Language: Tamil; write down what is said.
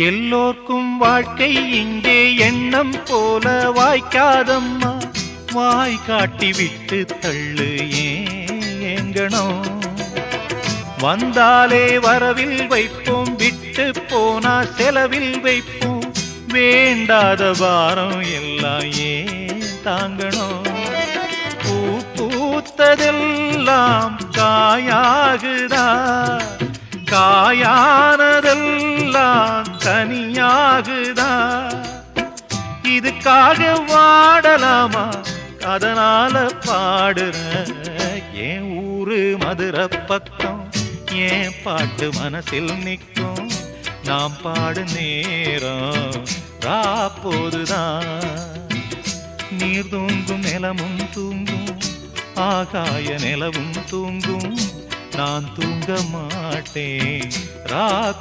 எல்லோர்க்கும் வாழ்க்கை இங்கே எண்ணம் போல வாய்க்காதம்மா. வாய் காட்டி விட்டு தள்ளு ஏங்கணும். வந்தாலே வரவில் வைப்போம், விட்டு போனா செலவில் வைப்போம். வேண்டாத பாரம் எல்லாம் ஏன் தாங்கணும். பூ பூத்ததெல்லாம் காயாகுதா, காயானதெல்லாம் கனியாகுதா. இதுக்காக வாடலாமா, அதனால பாடுற. என் ஊரு மதுரை பக்கம், என் பாட்டு மனசில் நிற்கும். நாம் பாடு நேரம் ராப்போதுதான். நீர் தூங்கும் நிலமும் தூங்கும், ஆகாய நிலவும் தூங்கும். நான் தூங்க மாட்டேன்